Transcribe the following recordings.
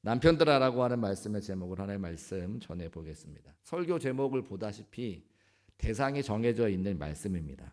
남편들아라고 하는 말씀의 제목을 하나의 말씀 전해 보겠습니다. 설교 제목을 보다시피 대상이 정해져 있는 말씀입니다.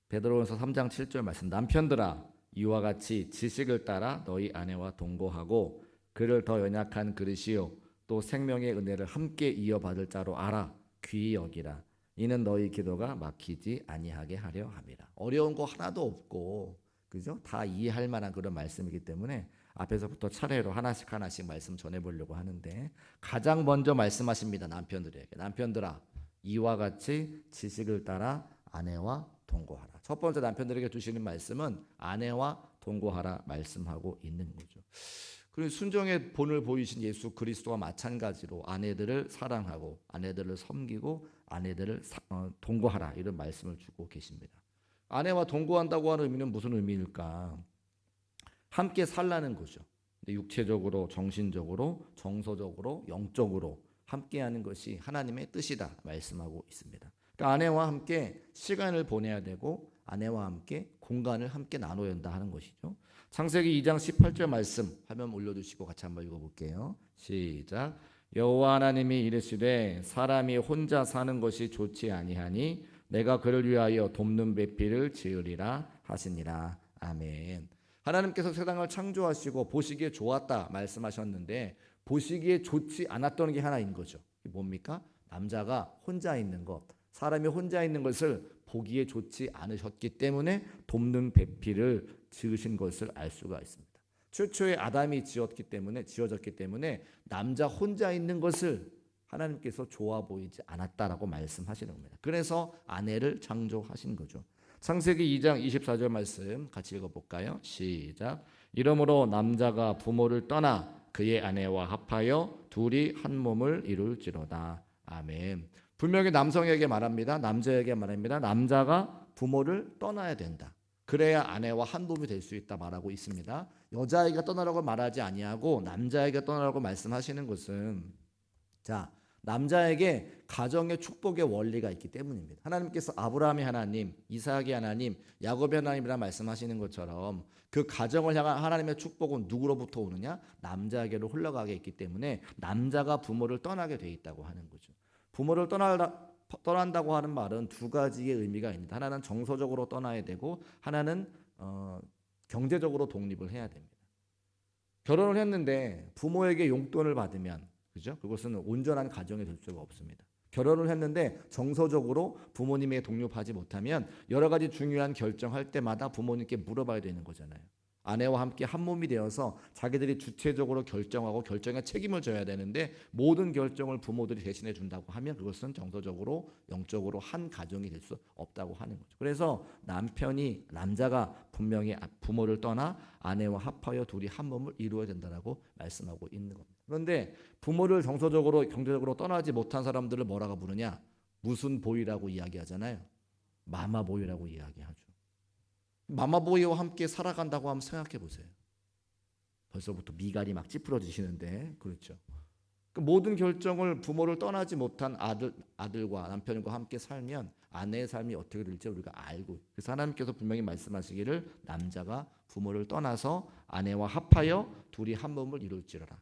베드로전서 3장 7절 말씀. 남편들아 이와 같이 지식을 따라 너희 아내와 동거하고 그를 더 연약한 그릇이요 또 생명의 은혜를 함께 이어받을 자로 알아 귀히 여기라. 이는 너희 기도가 막히지 아니하게 하려 함이라. 어려운 거 하나도 없고 그죠? 다 이해할 만한 그런 말씀이기 때문에 앞에서부터 차례로 하나씩 말씀 전해보려고 하는데, 가장 먼저 말씀하십니다. 남편들에게. 남편들아 이와 같이 지식을 따라 아내와 동거하라. 첫 번째 남편들에게 주시는 말씀은 아내와 동거하라 말씀하고 있는 거죠. 그리고 순종의 본을 보이신 예수 그리스도와 마찬가지로 아내들을 사랑하고 아내들을 섬기고 아내들을 동거하라 이런 말씀을 주고 계십니다. 아내와 동거한다고 하는 의미는 무슨 의미일까? 함께 살라는 거죠. 육체적으로, 정신적으로, 정서적으로, 영적으로 함께하는 것이 하나님의 뜻이다 말씀하고 있습니다. 그러니까 아내와 함께 시간을 보내야 되고 아내와 함께 공간을 함께 나눠야 한다 하는 것이죠. 창세기 2장 18절 말씀 화면 올려주시고 같이 한번 읽어볼게요. 시작. 여호와 하나님이 이르시되 사람이 혼자 사는 것이 좋지 아니하니 내가 그를 위하여 돕는 배필을 지으리라 하시니라. 아멘. 하나님께서 세상을 창조하시고 보시기에 좋았다 말씀하셨는데 보시기에 좋지 않았던 게 하나 있는 거죠. 뭡니까? 남자가 혼자 있는 것, 사람이 혼자 있는 것을 보기에 좋지 않으셨기 때문에 돕는 배필을 지으신 것을 알 수가 있습니다. 최초의 아담이 지어졌기 때문에 남자 혼자 있는 것을 하나님께서 좋아 보이지 않았다라고 말씀하시는 겁니다. 그래서 아내를 창조하신 거죠. 창세기 2장 24절 말씀 같이 읽어볼까요? 시작. 이러므로 남자가 부모를 떠나 그의 아내와 합하여 둘이 한 몸을 이룰지로다. 아멘. 분명히 남성에게 말합니다. 남자에게 말합니다. 남자가 부모를 떠나야 된다. 그래야 아내와 한 몸이 될 수 있다 말하고 있습니다. 여자에게 떠나라고 말하지 아니하고 남자에게 떠나라고 말씀하시는 것은 남자에게 가정의 축복의 원리가 있기 때문입니다. 하나님께서 아브라함의 하나님, 이삭의 하나님, 야곱의 하나님이라 말씀하시는 것처럼 그 가정을 향한 하나님의 축복은 누구로부터 오느냐? 남자에게로 흘러가게 있기 때문에 남자가 부모를 떠나게 돼 있다고 하는 거죠. 부모를 떠난다고 하는 말은 두 가지의 의미가 있습니다. 하나는 정서적으로 떠나야 되고 하나는 경제적으로 독립을 해야 됩니다. 결혼을 했는데 부모에게 용돈을 받으면 그죠? 그것은 온전한 가정이 될 수가 없습니다. 결혼을 했는데 정서적으로 부모님에게 독립하지 못하면 여러 가지 중요한 결정할 때마다 부모님께 물어봐야 되는 거잖아요. 아내와 함께 한 몸이 되어서 자기들이 주체적으로 결정하고 결정에 책임을 져야 되는데 모든 결정을 부모들이 대신해 준다고 하면 그것은 정서적으로 영적으로 한 가정이 될 수 없다고 하는 거죠. 그래서 남자가 분명히 부모를 떠나 아내와 합하여 둘이 한 몸을 이루어야 된다라고 말씀하고 있는 겁니다. 그런데 부모를 정서적으로 경제적으로 떠나지 못한 사람들을 뭐라고 부르냐? 무슨 보이라고 이야기하잖아요. 마마보이라고 이야기하죠. 마마보이와 함께 살아간다고 하면 생각해 보세요. 벌써부터 미갈이 막 찌푸러지시는데 그렇죠. 그 모든 결정을 부모를 떠나지 못한 아들과 남편과 함께 살면 아내의 삶이 어떻게 될지 우리가 알고, 그래서 하나님께서 분명히 말씀하시기를 남자가 부모를 떠나서 아내와 합하여 둘이 한 몸을 이룰지어라.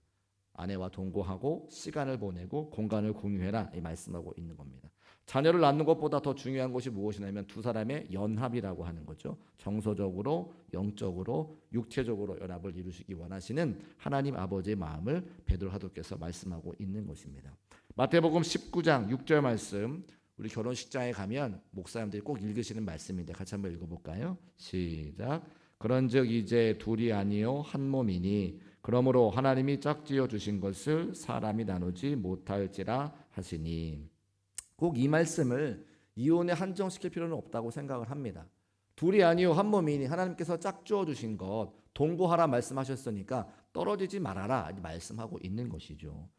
아내와 동거하고 시간을 보내고 공간을 공유해라 이 말씀하고 있는 겁니다. 자녀를 낳는 것보다 더 중요한 것이 무엇이냐면 두 사람의 연합이라고 하는 거죠. 정서적으로, 영적으로, 육체적으로 연합을 이루시기 원하시는 하나님 아버지의 마음을 베드로 사도께서 말씀하고 있는 것입니다. 마태복음 19장 6절 말씀, 우리 결혼식장에 가면 목사님들이 꼭 읽으시는 말씀인데 같이 한번 읽어볼까요? 시작. 그런즉 이제 둘이 아니요 한 몸이니 그러므로 하나님이 짝지어 주신 것을 사람이 나누지 못할지라 하시니. 꼭 이 말씀을 이혼에 한정시킬 필요는 없다고 생각을 합니다. 둘이 아니요 한 몸이니 하나님께서 짝지어 주신 것 동거하라 말씀하셨으니까 떨어지지 말아라 말씀하고 있는 것이죠.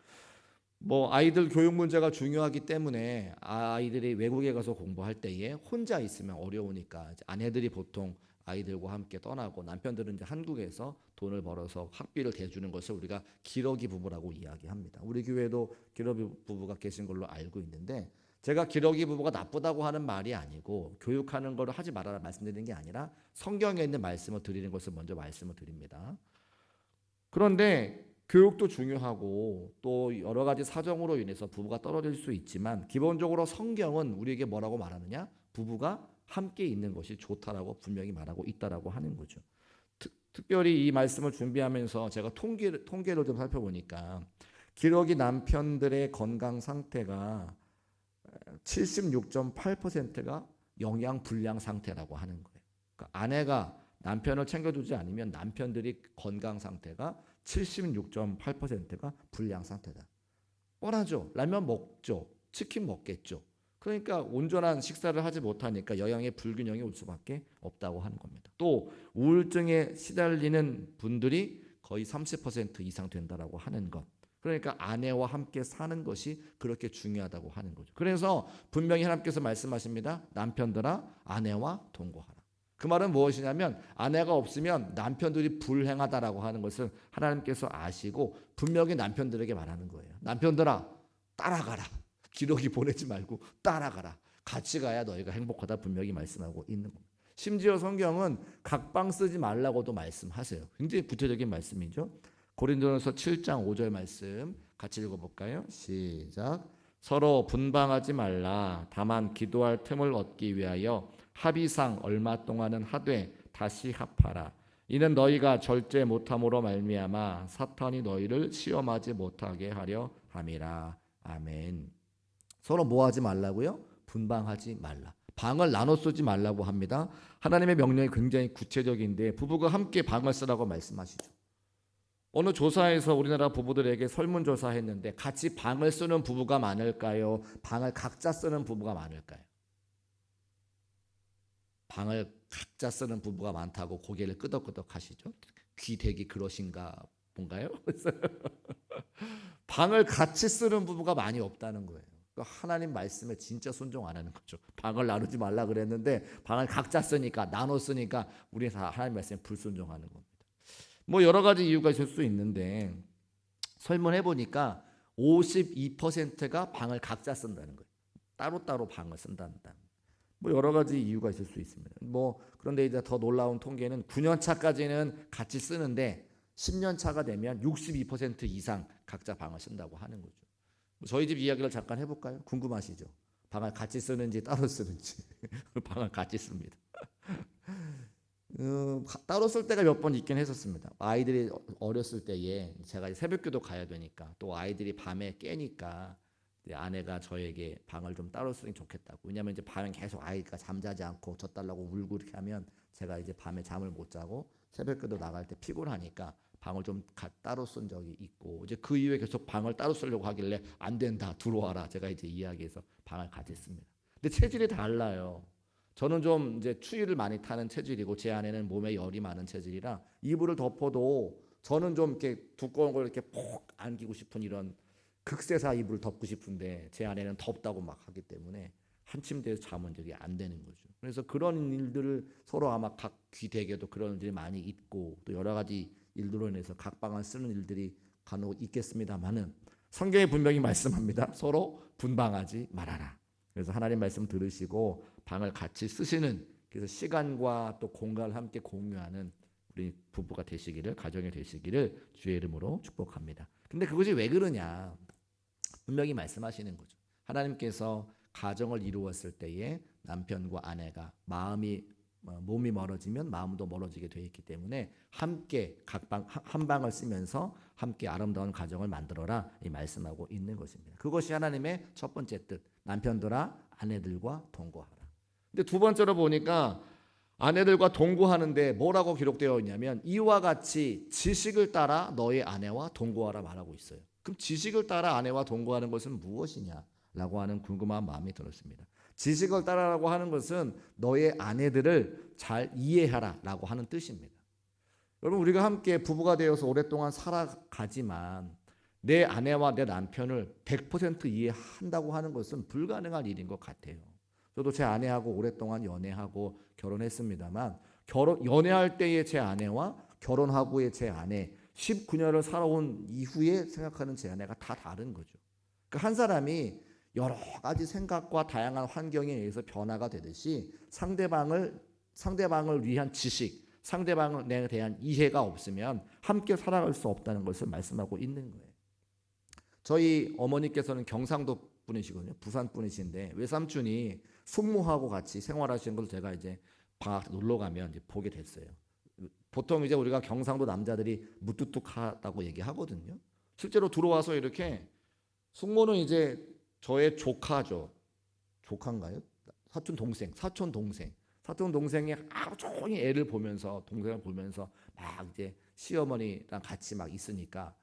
아이들 교육 문제가 중요하기 때문에 아이들이 외국에 가서 공부할 때에 혼자 있으면 어려우니까 아내들이 보통 아이들과 함께 떠나고 남편들은 이제 한국에서 돈을 벌어서 학비를 대주는 것을 우리가 기러기 부부라고 이야기합니다. 우리 교회도 기러기 부부가 계신 걸로 알고 있는데, 제가 기러기 부부가 나쁘다고 하는 말이 아니고 교육하는 거를 하지 말아라 말씀드리는 게 아니라 성경에 있는 말씀을 드리는 것을 먼저 말씀을 드립니다. 그런데 교육도 중요하고 또 여러 가지 사정으로 인해서 부부가 떨어질 수 있지만 기본적으로 성경은 우리에게 뭐라고 말하느냐? 부부가 함께 있는 것이 좋다라고 분명히 말하고 있다라고 하는 거죠. 특별히 이 말씀을 준비하면서 제가 통계를 좀 살펴보니까 기러기 남편들의 건강 상태가 76.8%가 영양 불량 상태라고 하는 거예요. 그러니까 아내가 남편을 챙겨주지 않으면 남편들이 건강 상태가 76.8%가 불량 상태다. 뻔하죠. 라면 먹죠. 치킨 먹겠죠. 그러니까 온전한 식사를 하지 못하니까 영양의 불균형이 올 수밖에 없다고 하는 겁니다. 또 우울증에 시달리는 분들이 거의 30% 이상 된다라고 하는 것. 그러니까 아내와 함께 사는 것이 그렇게 중요하다고 하는 거죠. 그래서 분명히 하나님께서 말씀하십니다. 남편들아 아내와 동거하라. 그 말은 무엇이냐면 아내가 없으면 남편들이 불행하다라고 하는 것을 하나님께서 아시고 분명히 남편들에게 말하는 거예요. 남편들아 따라가라. 기러기 보내지 말고 따라가라. 같이 가야 너희가 행복하다 분명히 말씀하고 있는 겁니다. 심지어 성경은 각방 쓰지 말라고도 말씀하세요. 굉장히 구체적인 말씀이죠. 고린도전서 7장 5절 말씀 같이 읽어볼까요? 시작. 서로 분방하지 말라. 다만 기도할 틈을 얻기 위하여 합의상 얼마 동안은 하되 다시 합하라. 이는 너희가 절제 못함으로 말미암아 사탄이 너희를 시험하지 못하게 하려 함이라. 아멘. 서로 뭐 하지 말라고요? 분방하지 말라. 방을 나눠 쓰지 말라고 합니다. 하나님의 명령이 굉장히 구체적인데 부부가 함께 방을 쓰라고 말씀하시죠. 어느 조사에서 우리나라 부부들에게 설문조사했는데 같이 방을 쓰는 부부가 많을까요? 방을 각자 쓰는 부부가 많을까요? 방을 각자 쓰는 부부가 많다고 고개를 끄덕끄덕 하시죠. 귀대기 그러신가 본가요? 방을 같이 쓰는 부부가 많이 없다는 거예요. 하나님 말씀에 진짜 순종 안 하는 거죠. 방을 나누지 말라 그랬는데 방을 각자 쓰니까 나눠 쓰니까 우리 다 하나님 말씀에 불순종하는 겁니다. 뭐 여러 가지 이유가 있을 수 있는데 설문해 보니까 52%가 방을 각자 쓴다는 거예요. 따로따로 방을 쓴단다. 뭐 여러 가지 이유가 있을 수 있습니다. 뭐 그런데 이제 더 놀라운 통계는 9년 차까지는 같이 쓰는데 10년 차가 되면 62% 이상 각자 방을 쓴다고 하는 거죠. 저희 집 이야기를 잠깐 해볼까요? 궁금하시죠? 방을 같이 쓰는지 따로 쓰는지. 방을 같이 씁니다. 따로 쓸 때가 몇 번 있긴 했었습니다. 아이들이 어렸을 때에 제가 새벽기도 가야 되니까 또 아이들이 밤에 깨니까 아내가 저에게 방을 좀 따로 쓰는 게 좋겠다고. 왜냐하면 이제 밤에 계속 아이가 잠자지 않고 젖달라고 울고 이렇게 하면 제가 이제 밤에 잠을 못 자고 새벽기도 나갈 때 피곤하니까 방을 좀 따로 쓴 적이 있고 이제 그 이후에 계속 방을 따로 쓰려고 하길래 안 된다 들어와라 제가 이제 이야기해서 방을 같이 씁니다. 근데 체질이 달라요. 저는 좀 이제 추위를 많이 타는 체질이고 제 아내는 몸에 열이 많은 체질이라 이불을 덮어도 저는 좀 이렇게 두꺼운 걸 이렇게 푹 안기고 싶은 이런 극세사 이불을 덮고 싶은데 제 아내는 덥다고 막 하기 때문에 한 침대에서 자면 이게 안 되는 거죠. 그래서 그런 일들을 서로 아마 각 귀대개도 그런 일들이 많이 있고 또 여러 가지 일들로 인해서 각 방을 쓰는 일들이 간혹 있겠습니다만은 성경에 분명히 말씀합니다. 서로 분방하지 말아라. 그래서 하나님 말씀 들으시고 방을 같이 쓰시는 그래서 시간과 또 공간을 함께 공유하는 우리 부부가 되시기를 가정이 되시기를 주의 이름으로 축복합니다. 근데 그것이 왜 그러냐? 분명히 말씀하시는 거죠. 하나님께서 가정을 이루었을 때에 남편과 아내가 몸이 멀어지면 마음도 멀어지게 되어 있기 때문에 함께 한 방을 쓰면서 함께 아름다운 가정을 만들어라 이 말씀하고 있는 것입니다. 그것이 하나님의 첫 번째 뜻. 남편들아 아내들과 동거하라. 근데 두 번째로 보니까 아내들과 동거하는데 뭐라고 기록되어 있냐면 이와 같이 지식을 따라 너의 아내와 동거하라 말하고 있어요. 그럼 지식을 따라 아내와 동거하는 것은 무엇이냐라고 하는 궁금한 마음이 들었습니다. 지식을 따라라고 하는 것은 너의 아내들을 잘 이해하라라고 하는 뜻입니다. 여러분 우리가 함께 부부가 되어서 오랫동안 살아가지만 내 아내와 내 남편을 100% 이해한다고 하는 것은 불가능한 일인 것 같아요. 저도 제 아내하고 오랫동안 연애하고 결혼했습니다만 연애할 때의 제 아내와 결혼하고의 제 아내 19년을 살아온 이후에 생각하는 제 아내가 다 다른 거죠. 그러니까 한 사람이 여러 가지 생각과 다양한 환경에 의해서 변화가 되듯이 상대방을 위한 지식, 상대방에 대한 이해가 없으면 함께 살아갈 수 없다는 것을 말씀하고 있는 거예요. 저희 어머니께서는 경상도 분이시거든요. 부산 분이신데 외삼촌이 숙모하고 같이 생활하시는 걸 제가 이제 방학 놀러 가면 이제 보게 됐어요. 보통 이제 우리가 경상도 남자들이 무뚝뚝하다고 얘기하거든요. 실제로 들어와서 이렇게 숙모는 이제 저의 조카죠. 조카인가요? 사촌 동생이 하루 종일 애를 보면서 동생을 보면서 막 이제 시어머니랑 같이 막 있으니까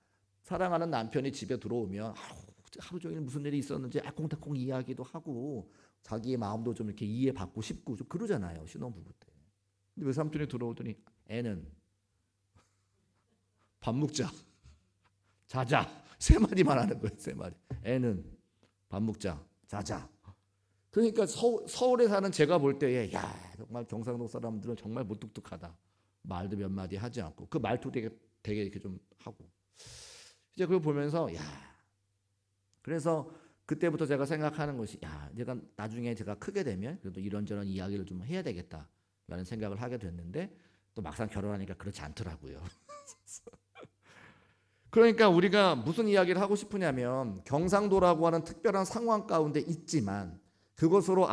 사랑하는 남편이 집에 들어오면 하루 종일 무슨 일이 있었는지 알콩달콩 이야기도 하고 자기의 마음도 좀 이렇게 이해받고 싶고 좀 그러잖아요. 신혼부부 때. 근데 외삼촌이 들어오더니 애는 밥 먹자, 자자, 세 마디만 하는 거예요. 세 마디. 애는 밥 먹자, 자자. 그러니까 서울에 사는 제가 볼 때에 야 정말 경상도 사람들은 정말 무뚝뚝하다. 말도 몇 마디 하지 않고 그 말투 되게 이렇게 좀 하고 이제 그걸 보면서 야 그래서 그때부터 제가 생각하는 것이 야 내가 나중에 제가 크게 되면 그래도 이런저런 이야기를 좀 해야 되겠다라는 생각을 하게 됐는데 또 막상 결혼하니까 그렇지 않더라고요. 그러니까 우리가 무슨 이야기를 하고 싶으냐면 경상도라고 하는 특별한 상황 가운데 있지만 그것으로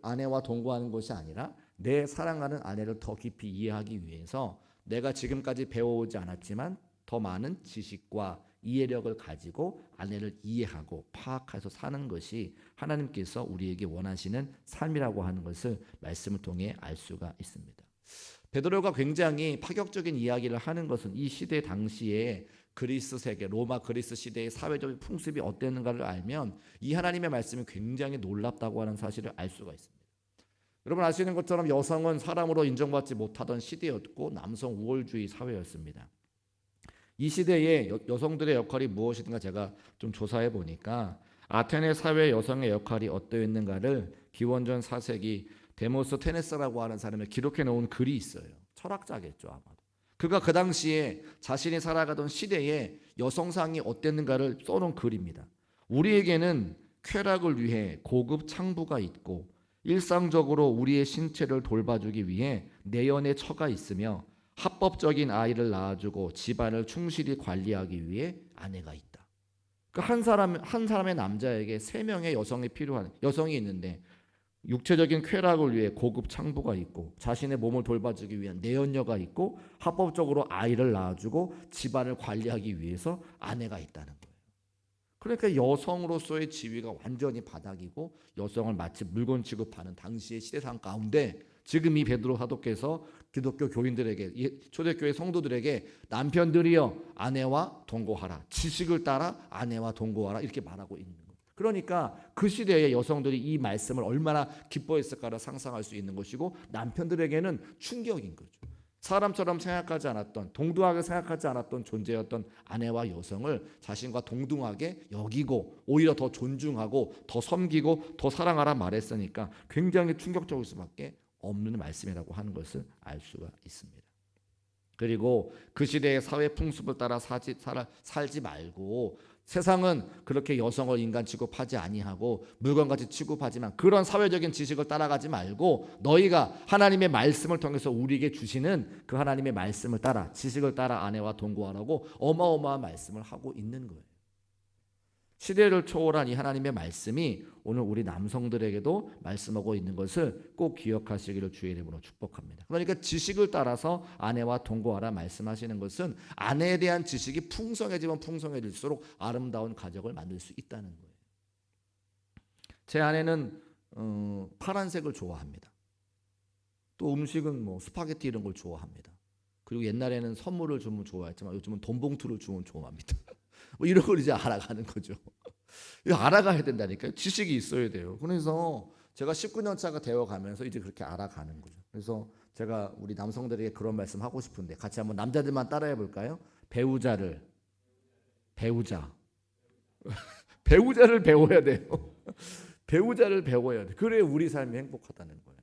아내와 동거하는 것이 아니라 내 사랑하는 아내를 더 깊이 이해하기 위해서 내가 지금까지 배워오지 않았지만 더 많은 지식과 이해력을 가지고 아내를 이해하고 파악해서 사는 것이 하나님께서 우리에게 원하시는 삶이라고 하는 것을 말씀을 통해 알 수가 있습니다. 베드로가 굉장히 파격적인 이야기를 하는 것은 이 시대 당시에 그리스 세계, 로마 그리스 시대의 사회적 풍습이 어땠는가를 알면 이 하나님의 말씀이 굉장히 놀랍다고 하는 사실을 알 수가 있습니다. 여러분 아시는 것처럼 여성은 사람으로 인정받지 못하던 시대였고 남성 우월주의 사회였습니다. 이 시대에 여성들의 역할이 무엇인가 제가 좀 조사해 보니까 아테네 사회 여성의 역할이 어떠했는가를 기원전 4세기 데모스 테네스라고 하는 사람이 기록해 놓은 글이 있어요. 철학자겠죠 아마도. 그가 그 당시에 자신이 살아가던 시대에 여성상이 어땠는가를 써놓은 글입니다. 우리에게는 쾌락을 위해 고급 창부가 있고 일상적으로 우리의 신체를 돌봐주기 위해 내연의 처가 있으며 합법적인 아이를 낳아주고 집안을 충실히 관리하기 위해 아내가 있다. 한 사람의 남자에게 3명의 여성이 있는데 육체적인 쾌락을 위해 고급 창부가 있고 자신의 몸을 돌봐주기 위한 내연녀가 있고 합법적으로 아이를 낳아주고 집안을 관리하기 위해서 아내가 있다는 거예요. 그러니까 여성으로서의 지위가 완전히 바닥이고 여성을 마치 물건 취급하는 당시의 시대상 가운데 지금 이 베드로 사도께서 기독교 교인들에게 초대교회 성도들에게 남편들이여 아내와 동거하라. 지식을 따라 아내와 동거하라 이렇게 말하고 있는 거예요. 그러니까 그 시대의 여성들이 이 말씀을 얼마나 기뻐했을까를 상상할 수 있는 것이고 남편들에게는 충격인 거죠. 사람처럼 생각하지 않았던 동등하게 생각하지 않았던 존재였던 아내와 여성을 자신과 동등하게 여기고 오히려 더 존중하고 더 섬기고 더 사랑하라 말했으니까 굉장히 충격적일 수밖에 없는 말씀이라고 하는 것을 알 수가 있습니다. 그리고 그 시대의 사회 풍습을 따라 살지 말고 세상은 그렇게 여성을 인간 취급하지 아니하고 물건같이 취급하지만 그런 사회적인 지식을 따라가지 말고 너희가 하나님의 말씀을 통해서 우리에게 주시는 그 하나님의 말씀을 따라 지식을 따라 아내와 동거하라고 어마어마한 말씀을 하고 있는 거예요. 시대를 초월한 이 하나님의 말씀이 오늘 우리 남성들에게도 말씀하고 있는 것을 꼭 기억하시기를 주의 이름으로 축복합니다. 그러니까 지식을 따라서 아내와 동거하라 말씀하시는 것은 아내에 대한 지식이 풍성해지면 풍성해질수록 아름다운 가정을 만들 수 있다는 거예요. 제 아내는 파란색을 좋아합니다. 또 음식은 뭐 스파게티 이런 걸 좋아합니다. 그리고 옛날에는 선물을 주면 좋아했지만 요즘은 돈 봉투를 주면 좋아합니다. 뭐 이런 걸 이제 알아가는 거죠. 이거 알아가야 된다니까요. 지식이 있어야 돼요. 그래서 제가 19년 차가 되어가면서 이제 그렇게 알아가는 거죠. 그래서 제가 우리 남성들에게 그런 말씀 하고 싶은데 같이 한번 남자들만 따라해 볼까요? 배우자를 배워야 돼요. 배우자를 배워야 돼. 그래 우리 삶이 행복하다는 거예요.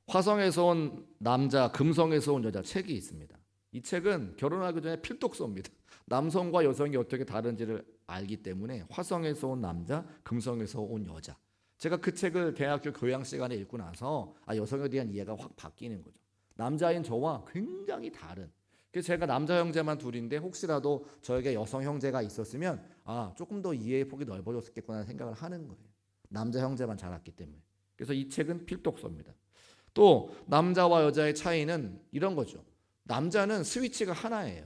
화성에서 온 남자, 금성에서 온 여자 책이 있습니다. 이 책은 결혼하기 전에 필독서입니다. 남성과 여성이 어떻게 다른지를 알기 때문에 화성에서 온 남자, 금성에서 온 여자. 제가 그 책을 대학교 교양 시간에 읽고 나서 여성에 대한 이해가 확 바뀌는 거죠. 남자인 저와 굉장히 다른. 그래서 제가 남자 형제만 둘인데 혹시라도 저에게 여성 형제가 있었으면 조금 더 이해의 폭이 넓어졌겠구나 생각을 하는 거예요. 남자 형제만 자랐기 때문에. 그래서 이 책은 필독서입니다. 또 남자와 여자의 차이는 이런 거죠. 남자는 스위치가 하나예요.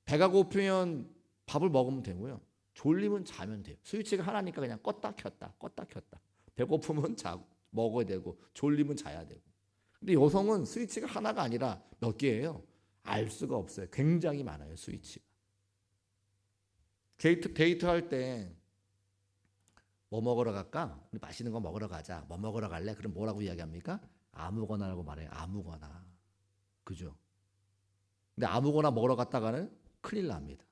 배가 고프면 밥을 먹으면 되고요. 졸리면 자면 돼요. 스위치가 하나니까 그냥 껐다 켰다 껐다 켰다. 배고프면 먹어야 되고 졸리면 자야 되고. 근데 여성은 스위치가 하나가 아니라 몇 개예요. 알 수가 없어요. 굉장히 많아요. 스위치가. 데이트할 때 뭐 먹으러 갈까? 우리 맛있는 거 먹으러 가자. 뭐 먹으러 갈래? 그럼 뭐라고 이야기합니까? 아무거나라고 말해요. 아무거나. 그죠? 근데 아무거나 먹으러 갔다가는 큰일 납니다.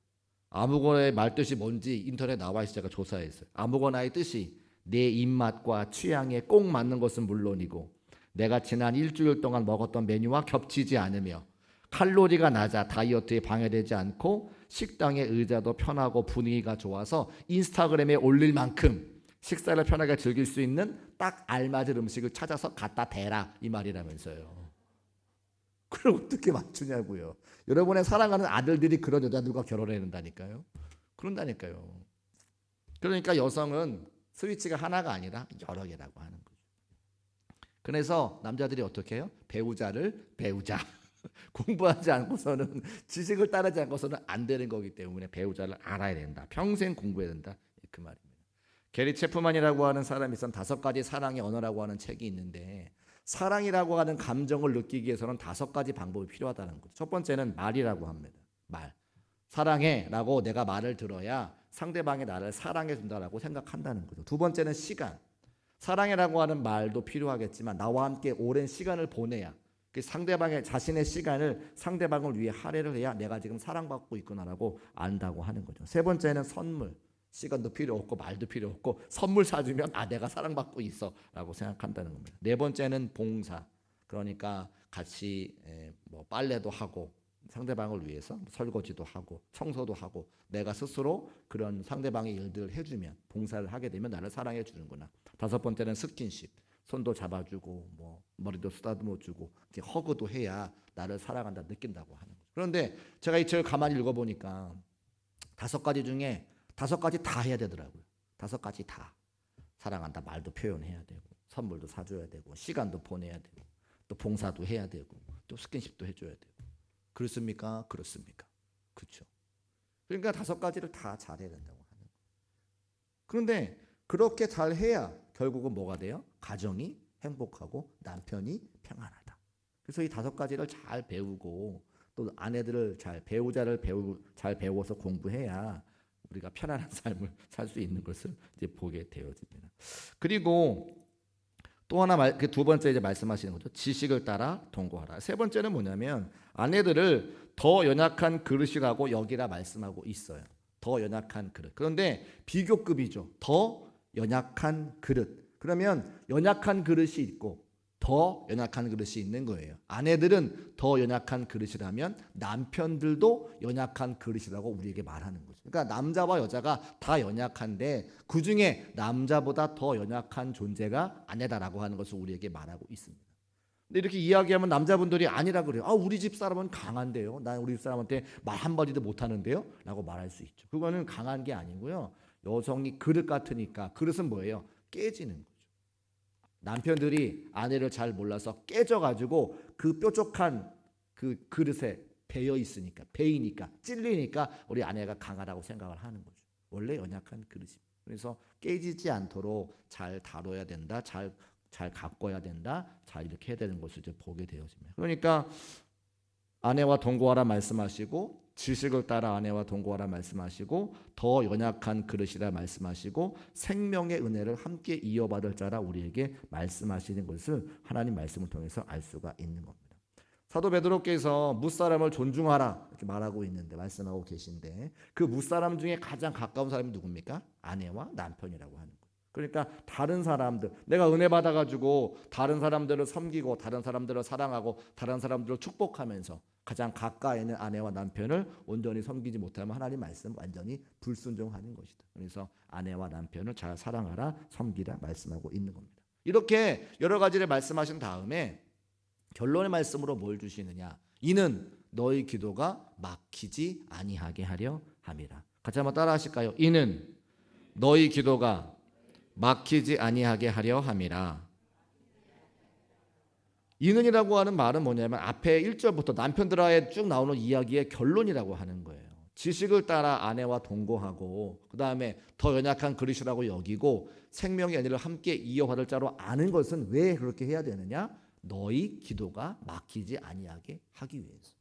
아무거나의 말뜻이 뭔지 인터넷에 나와 있어 제가 조사했어요. 아무거나의 뜻이 내 입맛과 취향에 꼭 맞는 것은 물론이고 내가 지난 일주일 동안 먹었던 메뉴와 겹치지 않으며 칼로리가 낮아 다이어트에 방해되지 않고 식당의 의자도 편하고 분위기가 좋아서 인스타그램에 올릴 만큼 식사를 편하게 즐길 수 있는 딱 알맞은 음식을 찾아서 갖다 대라 이 말이라면서요. 그걸 어떻게 맞추냐고요. 여러분의 사랑하는 아들들이 그런 여자들과 결혼해야 된다니까요. 그런다니까요. 그러니까 여성은 스위치가 하나가 아니라 여러 개라고 하는 거죠. 그래서 남자들이 어떻게 해요? 배우자를 배우자. 공부하지 않고서는 지식을 따르지 않고서는 안 되는 거기 때문에 배우자를 알아야 된다. 평생 공부해야 된다. 그 말입니다. 게리 체프만이라고 하는 사람이 쓴 5가지 사랑의 언어라고 하는 책이 있는데 사랑이라고 하는 감정을 느끼기 위해서는 5가지 방법이 필요하다는 거죠. 첫 번째는 말이라고 합니다. 말. 사랑해라고 내가 말을 들어야 상대방이 나를 사랑해 준다라고 생각한다는 거죠. 두 번째는 시간. 사랑해라고 하는 말도 필요하겠지만 나와 함께 오랜 시간을 보내야 상대방의 자신의 시간을 상대방을 위해 할애를 해야 내가 지금 사랑받고 있구나라고 안다고 하는 거죠. 세 번째는 선물. 시간도 필요 없고 말도 필요 없고 선물 사주면 내가 사랑받고 있어라고 생각한다는 겁니다. 네 번째는 봉사. 그러니까 같이 뭐 빨래도 하고 상대방을 위해서 설거지도 하고 청소도 하고 내가 스스로 그런 상대방의 일들을 해주면 봉사를 하게 되면 나를 사랑해 주는구나. 다섯 번째는 스킨십. 손도 잡아주고 뭐 머리도 쓰다듬어주고 허그도 해야 나를 사랑한다 느낀다고 하는 거죠. 그런데 제가 이 책을 가만히 읽어보니까 5가지 중에 5가지 다 해야 되더라고요. 5가지 다. 사랑한다 말도 표현해야 되고 선물도 사줘야 되고 시간도 보내야 되고 또 봉사도 해야 되고 또 스킨십도 해줘야 되고. 그렇습니까? 그렇습니까? 그렇죠. 그러니까 5가지를 다 잘해야 된다고 하는 거예요. 그런데 그렇게 잘해야 결국은 뭐가 돼요? 가정이 행복하고 남편이 평안하다. 그래서 이 5가지를 잘 배우고 또 아내들을 배우자를 잘 배워서 공부해야 우리가 편안한 삶을 살 수 있는 것을 이제 보게 되어집니다. 그리고 또 하나 그 두 번째 이제 말씀하시는 거죠. 지식을 따라 동거하라. 세 번째는 뭐냐면 아내들을 더 연약한 그릇이라고 여기라 말씀하고 있어요. 더 연약한 그릇. 그런데 비교급이죠. 더 연약한 그릇. 그러면 연약한 그릇이 있고 더 연약한 그릇이 있는 거예요. 아내들은 더 연약한 그릇이라면 남편들도 연약한 그릇이라고 우리에게 말하는 거죠. 그러니까 남자와 여자가 다 연약한데 그중에 남자보다 더 연약한 존재가 아내다라고 하는 것을 우리에게 말하고 있습니다. 근데 이렇게 이야기하면 남자분들이 아니라 그래요. 우리 집 사람은 강한데요. 난 우리 집 사람한테 말 한마디도 못하는데요. 라고 말할 수 있죠. 그거는 강한 게 아니고요. 여성이 그릇 같으니까 그릇은 뭐예요? 깨지는 거죠. 남편들이 아내를 잘 몰라서 깨져가지고 그 뾰족한 그 그릇에 배어 있으니까 배이니까 찔리니까 우리 아내가 강하다고 생각을 하는 거죠. 원래 연약한 그릇입니다. 그래서 깨지지 않도록 잘 다뤄야 된다. 잘 가꿔야 된다. 잘 이렇게 해야 되는 것을 이제 보게 되어집니다. 그러니까 아내와 동거하라 말씀하시고 지식을 따라 아내와 동거하라 말씀하시고 더 연약한 그릇이라 말씀하시고 생명의 은혜를 함께 이어받을 자라 우리에게 말씀하시는 것을 하나님 말씀을 통해서 알 수가 있는 겁니다. 사도 베드로께서 무사람을 존중하라 이렇게 말하고 있는데 말씀하고 계신데 그 무사람 중에 가장 가까운 사람이 누굽니까? 아내와 남편이라고 하는 거예요. 그러니까 다른 사람들 내가 은혜 받아가지고 다른 사람들을 섬기고 다른 사람들을 사랑하고 다른 사람들을 축복하면서 가장 가까이 있는 아내와 남편을 온전히 섬기지 못하면 하나님 말씀 완전히 불순종하는 것이다. 그래서 아내와 남편을 잘 사랑하라 섬기라 말씀하고 있는 겁니다. 이렇게 여러 가지를 말씀하신 다음에 결론의 말씀으로 뭘 주시느냐? 이는 너희 기도가 막히지 아니하게 하려 함이라. 같이 한번 따라 하실까요? 이는 너희 기도가 막히지 아니하게 하려 함이라. 이는이라고 하는 말은 뭐냐면 앞에 1절부터 남편들과의 쭉 나오는 이야기의 결론이라고 하는 거예요. 지식을 따라 아내와 동거하고 그 다음에 더 연약한 그리스도라고 여기고 생명의 연애를 함께 이어받을 자로 아는 것은 왜 그렇게 해야 되느냐? 너희 기도가 막히지 아니하게 하기 위해서.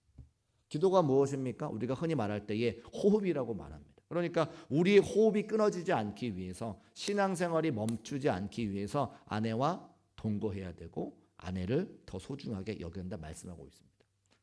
기도가 무엇입니까? 우리가 흔히 말할 때에 호흡이라고 말합니다. 그러니까 우리의 호흡이 끊어지지 않기 위해서, 신앙생활이 멈추지 않기 위해서 아내와 동거해야 되고 아내를 더 소중하게 여겨야 한다 말씀하고 있습니다.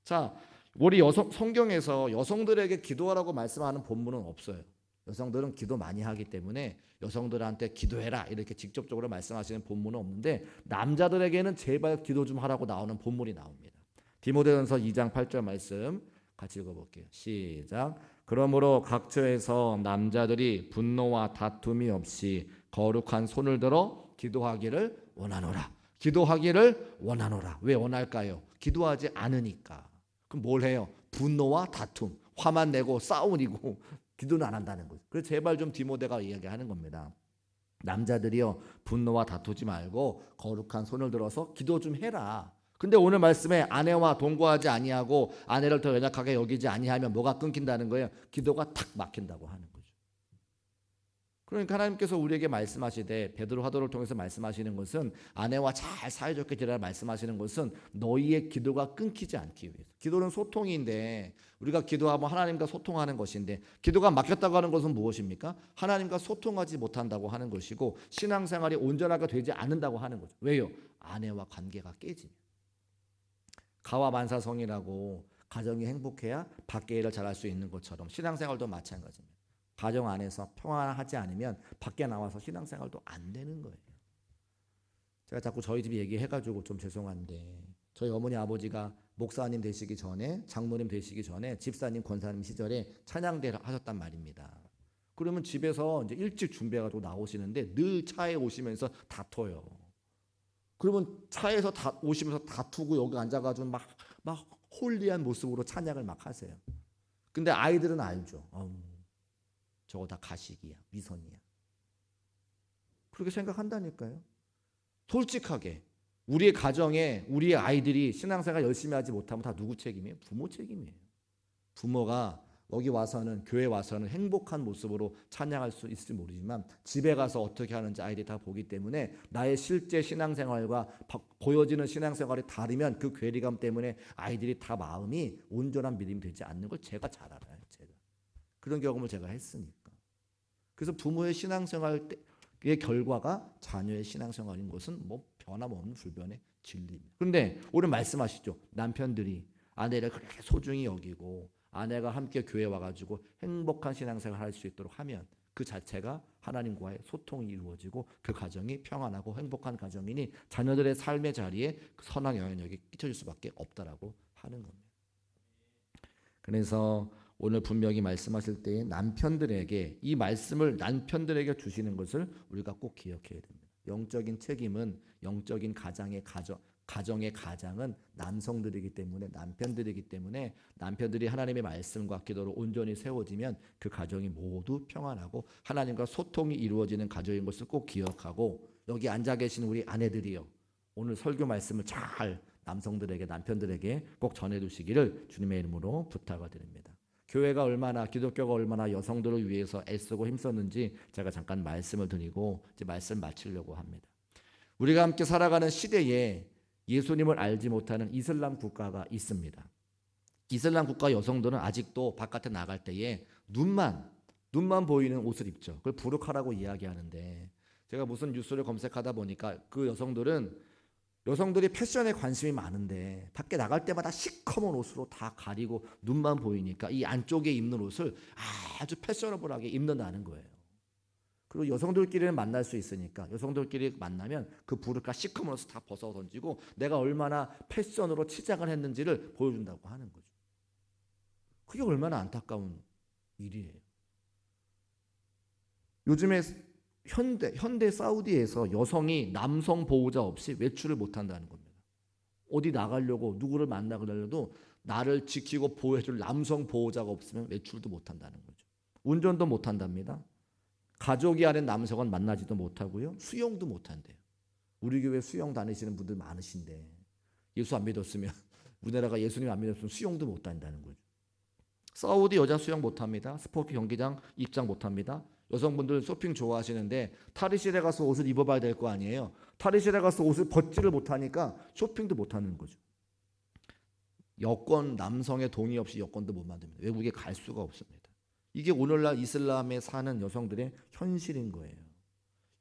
자, 우리 성경에서 여성들에게 기도하라고 말씀하는 본문은 없어요. 여성들은 기도 많이 하기 때문에 여성들한테 기도해라 이렇게 직접적으로 말씀하시는 본문은 없는데, 남자들에게는 제발 기도 좀 하라고 나오는 본문이 나옵니다. 디모데전서 2장 8절 말씀 같이 읽어볼게요. 시작. 그러므로 각처에서 남자들이 분노와 다툼이 없이 거룩한 손을 들어 기도하기를 원하노라. 기도하기를 원하노라. 왜 원할까요? 기도하지 않으니까. 그럼 뭘 해요? 분노와 다툼, 화만 내고 싸우고 기도는 안 한다는 거죠. 그래서 제발 좀 디모데가 이야기하는 겁니다. 남자들이요, 분노와 다투지 말고 거룩한 손을 들어서 기도 좀 해라. 근데 오늘 말씀에 아내와 동거하지 아니하고 아내를 더 연약하게 여기지 아니하면 뭐가 끊긴다는 거예요? 기도가 탁 막힌다고 하는 거죠. 그러니까 하나님께서 우리에게 말씀하시되, 베드로 화도를 통해서 말씀하시는 것은 아내와 잘 사이좋게 지내라 말씀하시는 것은 너희의 기도가 끊기지 않기 위해서. 기도는 소통인데, 우리가 기도하면 하나님과 소통하는 것인데, 기도가 막혔다고 하는 것은 무엇입니까? 하나님과 소통하지 못한다고 하는 것이고 신앙생활이 온전하게 되지 않는다고 하는 거죠. 왜요? 아내와 관계가 깨지면. 가와만사성이라고 가정이 행복해야 밖의 일을 잘할 수 있는 것처럼 신앙생활도 마찬가지입니다. 가정 안에서 평안하지 않으면 밖에 나와서 신앙생활도 안 되는 거예요. 제가 자꾸 저희 집 얘기해가지고 좀 죄송한데, 저희 어머니 아버지가 목사님 되시기 전에, 장로님 되시기 전에 집사님 권사님 시절에 찬양대를 하셨단 말입니다. 그러면 집에서 이제 일찍 준비해가지고 나오시는데 늘 차에 오시면서 다퉈요. 그러면 차에서 오시면서 다투고 여기 앉아가지고 막 홀리한 모습으로 찬양을 막 하세요. 근데 아이들은 알죠. 저거 다 가식이야, 위선이야. 그렇게 생각한다니까요. 솔직하게 우리의 가정에 우리의 아이들이 신앙생활 열심히 하지 못하면 다 누구 책임이에요? 부모 책임이에요. 부모가 여기 와서는, 교회 와서는 행복한 모습으로 찬양할 수 있을지 모르지만 집에 가서 어떻게 하는지 아이들이 다 보기 때문에 나의 실제 신앙생활과 보여지는 신앙생활이 다르면 그 괴리감 때문에 아이들이 다 마음이 온전한 믿음이 되지 않는 걸 제가 잘 알아요. 제가 그런 경험을 제가 했으니까. 그래서 부모의 신앙생활의 결과가 자녀의 신앙생활인 것은 뭐 변함없는 불변의 진리입니다. 그런데 오늘 말씀하시죠. 남편들이 아내를 그렇게 소중히 여기고 아내가 함께 교회 와가지고 행복한 신앙생활을 할 수 있도록 하면 그 자체가 하나님과의 소통이 이루어지고 그 가정이 평안하고 행복한 가정이니 자녀들의 삶의 자리에 선한 영향력이 끼쳐질 수밖에 없다라고 하는 겁니다. 그래서 오늘 분명히 말씀하실 때 남편들에게, 이 말씀을 남편들에게 주시는 것을 우리가 꼭 기억해야 됩니다. 영적인 책임은, 영적인 가정의 가장은 남성들이기 때문에, 남편들이기 때문에 남편들이 하나님의 말씀과 기도로 온전히 세워지면 그 가정이 모두 평안하고 하나님과 소통이 이루어지는 가정인 것을 꼭 기억하고, 여기 앉아 계신 우리 아내들이요, 오늘 설교 말씀을 잘 남성들에게, 남편들에게 꼭 전해주시기를 주님의 이름으로 부탁을 드립니다. 교회가 얼마나, 기독교가 얼마나 여성들을 위해서 애쓰고 힘썼는지 제가 잠깐 말씀을 드리고 이제 말씀 마치려고 합니다. 우리가 함께 살아가는 시대에 예수님을 알지 못하는 이슬람 국가가 있습니다. 이슬람 국가 여성들은 아직도 바깥에 나갈 때에 눈만 보이는 옷을 입죠. 그걸 부르카라고 이야기하는데, 제가 무슨 뉴스를 검색하다 보니까 그 여성들이 패션에 관심이 많은데 밖에 나갈 때마다 시커먼 옷으로 다 가리고 눈만 보이니까 이 안쪽에 입는 옷을 아주 패셔너블하게 입는다는 거예요. 그리고 여성들끼리는 만날 수 있으니까 여성들끼리 만나면 그 부르카 시커먼 옷을 다 벗어 던지고 내가 얼마나 패션으로 치장을 했는지를 보여준다고 하는 거죠. 그게 얼마나 안타까운 일이에요. 요즘에 현대 사우디에서 여성이 남성 보호자 없이 외출을 못한다는 겁니다. 어디 나가려고 누구를 만나려도 나를 지키고 보호해줄 남성 보호자가 없으면 외출도 못한다는 거죠. 운전도 못한답니다. 가족이 아닌 남성은 만나지도 못하고요. 수영도 못한대요. 우리 교회 수영 다니시는 분들 많으신데 예수 안 믿었으면 우리나라가 예수님 안 믿었으면 수영도 못 다닌다는 거죠. 사우디 여자 수영 못합니다. 스포츠 경기장 입장 못합니다. 여성분들 쇼핑 좋아하시는데 탈의실에 가서 옷을 입어봐야 될 거 아니에요. 탈의실에 가서 옷을 벗지를 못하니까 쇼핑도 못하는 거죠. 여권, 남성의 동의 없이 여권도 못 만듭니다. 외국에 갈 수가 없습니다. 이게 오늘날 이슬람에 사는 여성들의 현실인 거예요.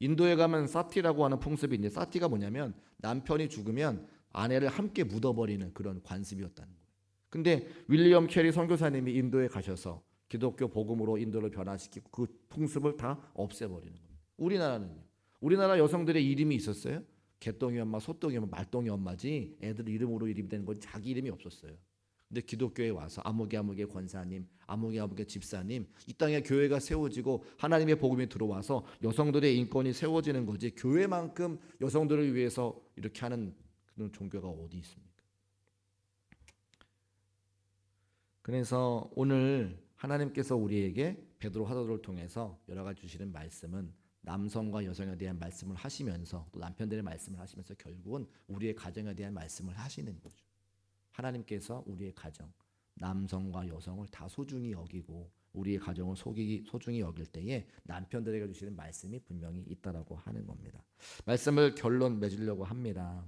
인도에 가면 사티라고 하는 풍습이 있는데 사티가 뭐냐면 남편이 죽으면 아내를 함께 묻어버리는 그런 관습이었다는 거예요. 근데 윌리엄 캐리 선교사님이 인도에 가셔서 기독교 복음으로 인도를 변화시키고 그 풍습을 다 없애버리는 겁니다. 우리나라는요. 우리나라 여성들의 이름이 있었어요? 개똥이 엄마, 소똥이 엄마, 말똥이 엄마지 애들 이름으로 이름이 되는 건 자기 이름이 없었어요. 근데 기독교에 와서 아무개 권사님, 아무개 집사님, 이 땅에 교회가 세워지고 하나님의 복음이 들어와서 여성들의 인권이 세워지는 거지 교회만큼 여성들을 위해서 이렇게 하는 그런 종교가 어디 있습니까? 그래서 오늘 하나님께서 우리에게 베드로 사도를 통해서 여러 가지 주시는 말씀은 남성과 여성에 대한 말씀을 하시면서 또 남편들의 말씀을 하시면서 결국은 우리의 가정에 대한 말씀을 하시는 거죠. 하나님께서 우리의 가정, 남성과 여성을 다 소중히 여기고 우리의 가정을 소중히 여길 때에 남편들에게 주시는 말씀이 분명히 있다라고 하는 겁니다. 말씀을 결론 맺으려고 합니다.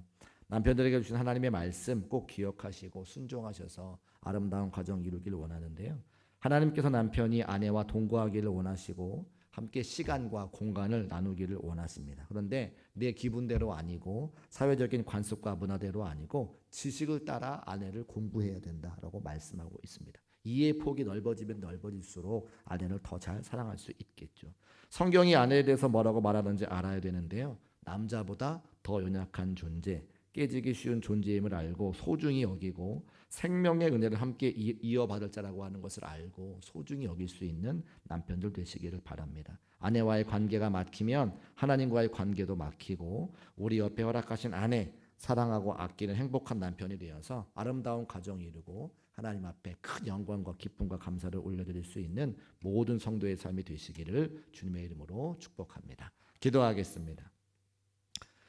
남편들에게 주신 하나님의 말씀 꼭 기억하시고 순종하셔서 아름다운 가정 이루기를 원하는데요. 하나님께서 남편이 아내와 동거하기를 원하시고 함께 시간과 공간을 나누기를 원하십니다. 그런데 내 기분대로 아니고 사회적인 관습과 문화대로 아니고 지식을 따라 아내를 공부해야 된다라고 말씀하고 있습니다. 이해의 폭이 넓어지면 넓어질수록 아내를 더 잘 사랑할 수 있겠죠. 성경이 아내에 대해서 뭐라고 말하는지 알아야 되는데요. 남자보다 더 연약한 존재, 깨지기 쉬운 존재임을 알고 소중히 여기고 생명의 은혜를 함께 이어받을 자라고 하는 것을 알고 소중히 여길 수 있는 남편들 되시기를 바랍니다. 아내와의 관계가 막히면 하나님과의 관계도 막히고 우리 옆에 허락하신 아내 사랑하고 아끼는 행복한 남편이 되어서 아름다운 가정 이루고 하나님 앞에 큰 영광과 기쁨과 감사를 올려드릴 수 있는 모든 성도의 삶이 되시기를 주님의 이름으로 축복합니다. 기도하겠습니다.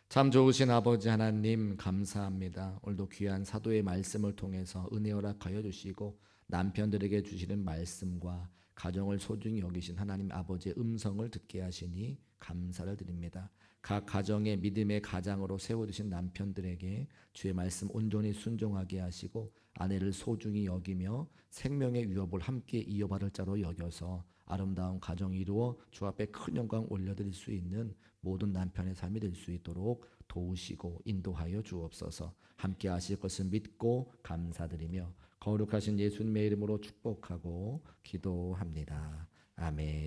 참 좋으신 아버지 하나님 감사합니다. 오늘도 귀한 사도의 말씀을 통해서 은혜 허락하여 주시고 남편들에게 주시는 말씀과 가정을 소중히 여기신 하나님 아버지의 음성을 듣게 하시니 감사를 드립니다. 각 가정의 믿음의 가장으로 세워주신 남편들에게 주의 말씀 온전히 순종하게 하시고 아내를 소중히 여기며 생명의 유업을 함께 이어받을 자로 여겨서 아름다운 가정 이루어 주 앞에 큰 영광 올려드릴 수 있는 모든 남편의 삶이 될 수 있도록 도우시고 인도하여 주옵소서. 함께 하실 것을 믿고 감사드리며 거룩하신 예수님의 이름으로 축복하고 기도합니다. 아멘.